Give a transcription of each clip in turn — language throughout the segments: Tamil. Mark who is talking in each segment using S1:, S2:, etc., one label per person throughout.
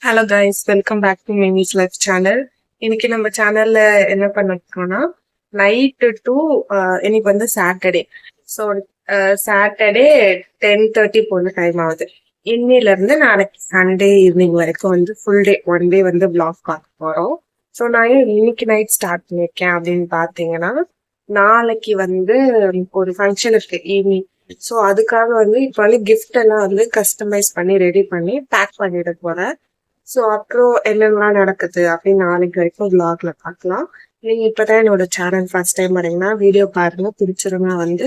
S1: Hello guys, welcome back to Mimi's life channel. இன்னைக்கு நம்ம சேனல்ல என்ன பண்ணிருக்கோம்னா நைட்டு டு இன்னைக்கு வந்து சாட்டர்டே. ஸோ சாட்டர்டே 10:30 போல டைம் ஆகுது. இன்னில இருந்து நாளைக்கு சண்டே ஈவினிங் வரைக்கும் வந்து ஃபுல் டே 1 டே வந்து vlog பார்க்க போறோம். ஸோ நான் ஏன் இன்னைக்கு நைட் ஸ்டார்ட் பண்ணியிருக்கேன் அப்படின்னு பார்த்தீங்கன்னா, நாளைக்கு வந்து ஒரு ஃபங்க்ஷன் இருக்கு ஈவினிங். ஸோ அதுக்காக வந்து இப்போ வந்து கிஃப்ட் எல்லாம் வந்து கஸ்டமைஸ் பண்ணி ரெடி பண்ணி பேக் பண்ணிட போறேன். ஸோ அப்புறம் என்னென்னலாம் நடக்குது அப்படின்னு நாளைக்கு வரைக்கும் vlogல பார்க்கலாம். நீங்க இப்பதான் என்னோட சேனல் ஃபர்ஸ்ட் டைம் வரீங்கன்னா வீடியோ பாருங்க, பிடிச்சிருந்தா வந்து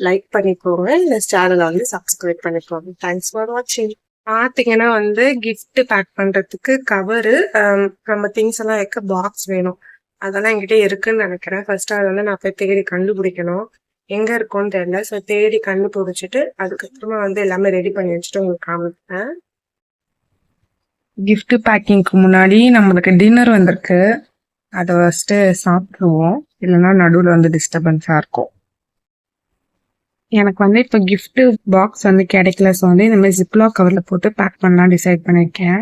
S1: லைக் பண்ணிக்கோங்க, இந்த சேனலை வந்து சப்ஸ்கிரைப் பண்ணிக்கோங்க. தேங்க்ஸ் ஃபார் வாட்சிங். பார்த்தீங்கன்னா வந்து gift பேக் பண்றதுக்கு கவரு, நம்ம திங்ஸ் எல்லாம் வைக்க பாக்ஸ் வேணும். அதெல்லாம் என்கிட்ட இருக்குன்னு நினைக்கிறேன். ஃபர்ஸ்ட் அதை வந்து நான் போய் தேடி கண்டுபிடிக்கணும். எங்க இருக்கும்னு தெரியல. ஸோ தேடி கண்டுபிடிச்சிட்டு அதுக்கப்புறமா வந்து எல்லாமே ரெடி பண்ணி வச்சுட்டு உங்களுக்கு காமிப்பேன். gift பேக்கிங்க்கு முன்னாடி நம்மளுக்கு டின்னர் வந்திருக்கு. அதை ஃபஸ்ட்டு சாப்பிட்ருவோம், இல்லைன்னா நடுவில் வந்து டிஸ்டர்பன்ஸாக இருக்கும். எனக்கு வந்து இப்போ gift பாக்ஸ் வந்து கிடைக்கல. ஸோ வந்து இந்த மாதிரி ஜிப்லாக் கவரில் போட்டு பேக் பண்ணலாம் டிசைட் பண்ணியிருக்கேன்.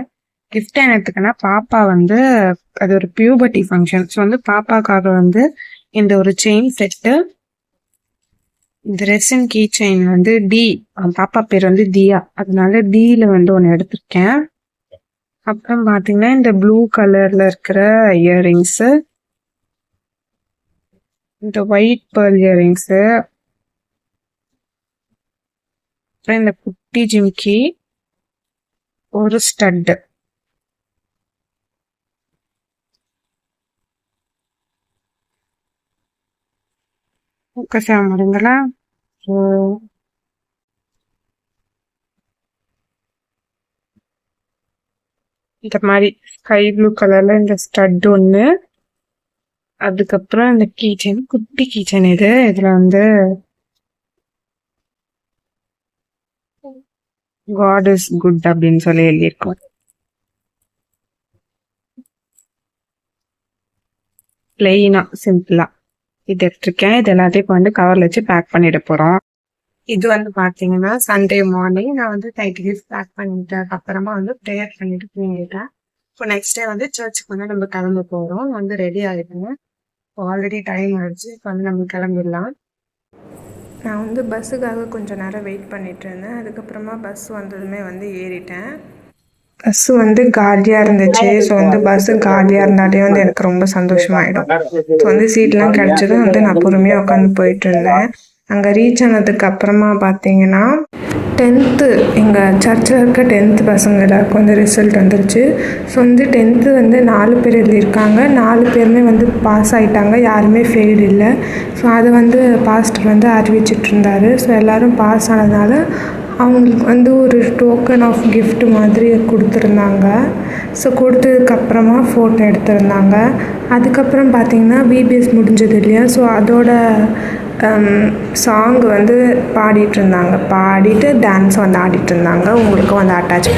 S1: gift என்னத்துக்குன்னா பாப்பா வந்து அது ஒரு பியூபர்ட்டி ஃபங்க்ஷன். ஸோ வந்து பாப்பாக்காக வந்து இந்த ஒரு செயின் செட்டு, இந்த ரெசின் கீ செயின் வந்து டி, பாப்பா பேர் வந்து தியா, அதனால டியில் வந்து ஒன்று எடுத்திருக்கேன். அப்புறம் பாத்தீங்கன்னா இந்த ப்ளூ கலர்ல இருக்கிற இயரிங்ஸு, இந்த ஒயிட் பேர்ல் இயரிங்ஸு, அப்புறம் இந்த குட்டி ஜிம்கி, ஒரு ஸ்டட்டு. ஃபோக்கஸ் ஆக முடியுங்களா? இந்த மாதிரி ஸ்கை ப்ளூ கலர்ல இந்த ஸ்டட் ஒன்று, அதுக்கப்புறம் இந்த கீச்சன், குட்டி கீச்சன். இதுல வந்து காட் இஸ் குட் அப்படின்னு சொல்லி எழுதியிருக்கோம். பிளெயினா சிம்பிளா இது எடுத்திருக்கேன். இது எல்லாத்தையும் இப்போ வந்து கவர்ல வச்சு பேக் பண்ணிட போறோம். இது வந்து பாத்தீங்கன்னா சண்டே மார்னிங் நான் வந்து கிஃப்ட் பேக் பண்ணிட்டு அப்புறமா வந்து ப்ரேயர் பண்ணிட்டு தூங்கிட்டேன். இப்போ நெக்ஸ்ட் டே வந்து சர்ச்சுக்கு வந்து நம்ம கிளம்ப போறோம். வந்து ரெடி ஆகிடுங்க. ஆல்ரெடி டைம் ஆயிடுச்சு. இப்போ வந்து நம்ம கிளம்பிடலாம். நான் வந்து பஸ்ஸுக்காக கொஞ்சம் நேரம் வெயிட் பண்ணிட்டு இருந்தேன். அதுக்கப்புறமா பஸ் வந்ததுமே வந்து ஏறிட்டேன். பஸ்ஸு வந்து காலியாக இருந்துச்சு. ஸோ வந்து பஸ்ஸு காலியாக இருந்தாலே வந்து எனக்கு ரொம்ப சந்தோஷமாயிடும். ஸோ வந்து சீட்லாம் கிடச்சதும் வந்து நான் பொறுமையாக உட்காந்து போயிட்டு இருந்தேன். அங்கே ரீச் ஆனதுக்கு அப்புறமா பார்த்தீங்கன்னா 10th எங்கள் சர்ச்சில் இருக்க 10th பசங்க எல்லாருக்கும் வந்து ரிசல்ட் வந்துருச்சு. ஸோ வந்து 10th வந்து 4 பேர் எழுதியிருக்காங்க. 4 பேருமே வந்து பாஸ் ஆகிட்டாங்க, யாருமே ஃபெயில் இல்லை. ஸோ அதை வந்து பாஸ்டர் வந்து அறிவிச்சிட்டு இருந்தார். ஸோ எல்லோரும் பாஸ் ஆனதுனால அவங்களுக்கு வந்து ஒரு டோக்கன் ஆஃப் கிஃப்ட் மாதிரி கொடுத்துருந்தாங்க. ஸோ கொடுத்ததுக்கப்புறமா ஃபோட்டோ எடுத்திருந்தாங்க. அதுக்கப்புறம் பார்த்திங்கன்னா விபிஎஸ் முடிஞ்சது இல்லையா, ஸோ அதோட சாங் வந்து பாடிட்டு இருந்தாங்க. பாடிட்டு டான்ஸ் வந்து ஆடிட்டு இருந்தாங்க. உங்களுக்கும் வந்து அட்டாச்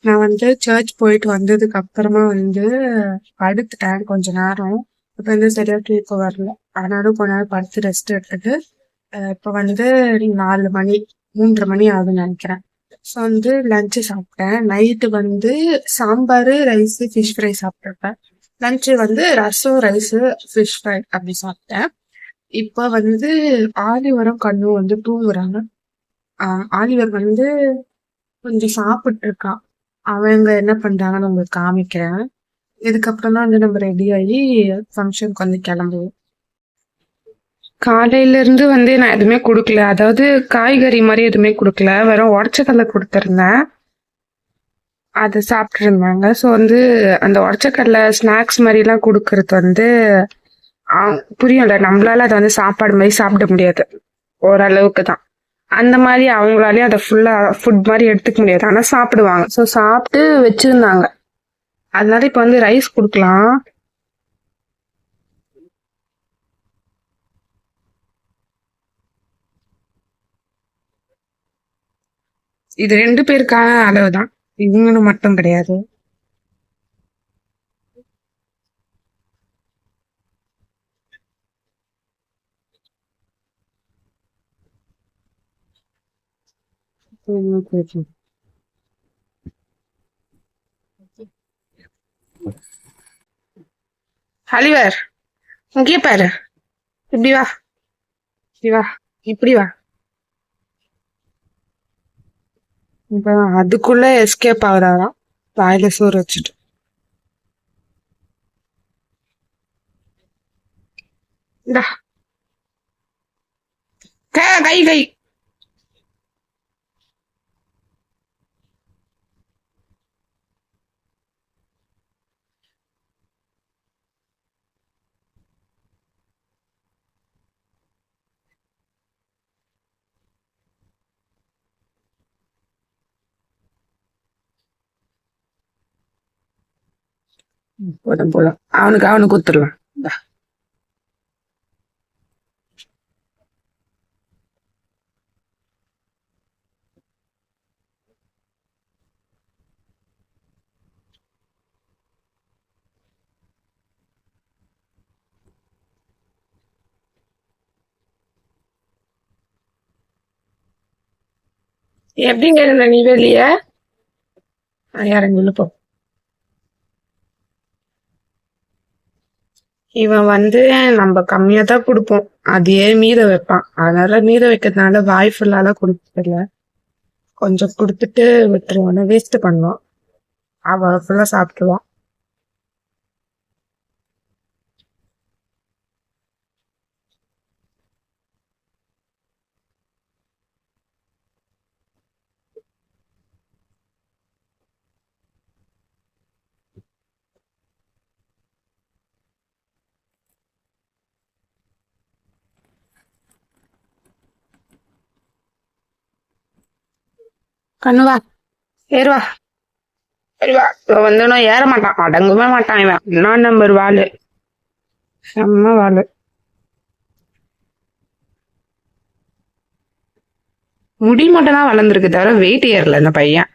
S1: நான் வந்து சர்ச் போயிட்டு வந்ததுக்கு அப்புறமா வந்து படுத்துட்டேன் கொஞ்ச நேரம். இப்போ வந்து சரியா தூக்கம் வரல, அதனால கொஞ்ச நேரம் படுத்து ரெஸ்ட் எடுத்துட்டு இப்போ வந்து 4 மணி 3:30 மணி ஆகுதுன்னு நினைக்கிறேன். ஸோ வந்து லஞ்சு சாப்பிட்டேன். நைட்டு வந்து சாம்பார், ரைஸு, ஃபிஷ் ஃப்ரை சாப்பிட்ருப்பேன். லஞ்சு வந்து ரசம், ரைஸு, ஃபிஷ் ஃப்ரை அப்படி சாப்பிட்டேன். இப்போ வந்து ஆலிவரும் கண்ணும் வந்து தூங்குறாங்க. ஆலிவர் வந்து கொஞ்சம் சாப்பிட்டு இருக்கான். அவங்க என்ன பண்றாங்கன்னு உங்களுக்கு காமிக்கிறேன். இதுக்கப்புறம் தான் வந்து நம்ம ரெடி ஆகி ஃபங்க்ஷனுக்கு வந்து கிளம்புவோம். காலையில இருந்து வந்து நான் எதுவுமே கொடுக்கல. அதாவது காய்கறி மாதிரி எதுவுமே கொடுக்கல. வெறும் உடச்சக்கடலை கொடுத்துருந்தேன். அதை சாப்பிட்டு இருந்தாங்க. ஸோ வந்து அந்த உடச்சக்கடலை ஸ்நாக்ஸ் மாதிரிலாம் கொடுக்கறது வந்து புரியும்ல, நம்மளால அதை வந்து சாப்பாடு மாதிரி சாப்பிட முடியாது. ஓரளவுக்கு தான். அந்த மாதிரி அவங்களாலேயும் அதை ஃபுல்லா ஃபுட் மாதிரி எடுத்துக்க முடியாது. ஆனால் சாப்பிடுவாங்க. ஸோ சாப்பிட்டு வச்சிருந்தாங்க. அதனால இப்போ வந்து ரைஸ் கொடுக்கலாம். இது 2 பேருக்கான அளவு தான். இவங்கன்னு மட்டும் கிடையாது. அலிவர், இங்கே பாரு. இப்படி வா, இப்படி வா, இப்படி வா. இப்ப அதுக்குள்ள எஸ்கேப் ஆகுறாராம், வாயில சோறு வச்சுட்டு. இந்தா, கை கை கை. போதும் போதும், அவனுக்கு கொடுத்துடலாம். எப்படிங்க இருந்த நீ வெளிய? யாருங்க போ. இவன் வந்து நம்ம கம்மியா தான் கொடுப்போம், அதையே மீத வைப்பான். அதனால மீத வைக்கிறதுனால வாய் ஃபுல்லால கொடுக்கல. கொஞ்சம் கொடுத்துட்டு விட்டுருவான், வேஸ்ட் பண்ணுவான். அவ ஃபுல்லா சாப்பிட்டுருவான். கண்ணுவா, ஏறுவா, ஏறுவா. இவன் வந்தோன்னா ஏற மாட்டான், அடங்கவே மாட்டான். இவன் என்ன நம்பர் வாளு, செம்ம வாளு. முடி மட்டும் தான் வளர்ந்துருக்கு தவிர வெயிட் ஏறல இந்த பையன்.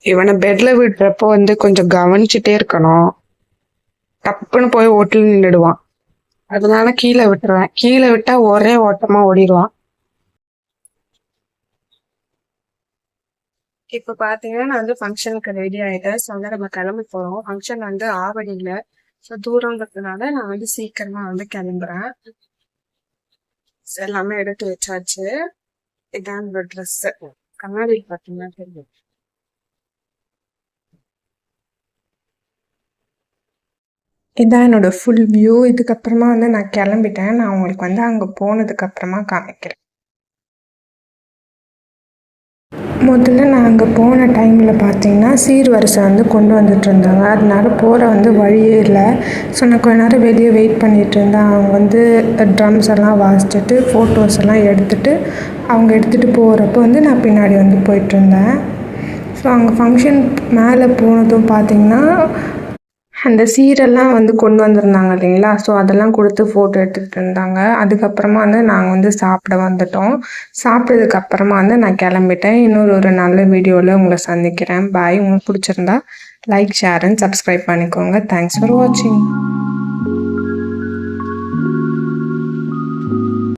S1: இவனை பெட்ல விடுறப்போ வந்து கொஞ்சம் கவனிச்சுட்டே இருக்கணும். டப்புன்னு போய் ஓட்டில் நின்றுடுவான். அதனால கீழே விட்டுருவேன். கீழே விட்டா ஒரே ஓட்டமா ஓடிடுவான். இப்ப பாத்தீங்கன்னா நான் வந்து ஃபங்க்ஷனுக்கு ரெடி ஆயிட்டேன். ஸோ வந்து நம்ம கிளம்பி போறோம். ஃபங்க்ஷன் வந்து ஆவடியில, ஸோ தூரங்கிறதுனால நான் வந்து சீக்கிரமா வந்து கிளம்புறேன். எல்லாமே எடுத்து வச்சாச்சு. இதான் என்னோட ட்ரெஸ். கண்ணாடி பாத்தீங்கன்னா தெரியும். இதான் என்னோட ஃபுல் வியூ. இதுக்கப்புறமா வந்து நான் கிளம்பிட்டேன். நான் உங்களுக்கு வந்து அங்கே போனதுக்கு அப்புறமா காமிக்கிறேன். முதல்ல நான் அங்கே போன டைமில் பார்த்தீங்கன்னா சீர்வரிசை வந்து கொண்டு வந்துட்டு இருந்தாங்க. அதனால போகிற வந்து வழியே இல்லை. ஸோ நான் கொஞ்ச நேரம் வெளியே வெயிட் பண்ணிகிட்டு இருந்தேன். அவங்க வந்து ட்ரம்ஸ் எல்லாம் வாசிச்சுட்டு ஃபோட்டோஸ் எல்லாம் எடுத்துகிட்டு அவங்க எடுத்துகிட்டு போகிறப்போ வந்து நான் பின்னாடி வந்து போயிட்டுருந்தேன். ஸோ அங்கே ஃபங்க்ஷன் மேலே போனதும் பார்த்தீங்கன்னா அந்த சீரெல்லாம் வந்து கொண்டு வந்திருந்தாங்க இல்லைங்களா? ஸோ அதெல்லாம் கொடுத்து ஃபோட்டோ எடுத்துகிட்டு இருந்தாங்க. அதுக்கப்புறமா வந்து நாங்கள் வந்து சாப்பிட வந்துட்டோம். சாப்பிட்டதுக்கு அப்புறமா வந்து நான் கிளம்பிட்டேன். இன்னொரு ஒரு நல்ல வீடியோவில் உங்களை சந்திக்கிறேன். பாய். உங்களுக்கு பிடிச்சிருந்தா லைக், ஷேர் அண்ட் சப்ஸ்கிரைப் பண்ணிக்கோங்க. தேங்க்ஸ் ஃபார் வாட்சிங்.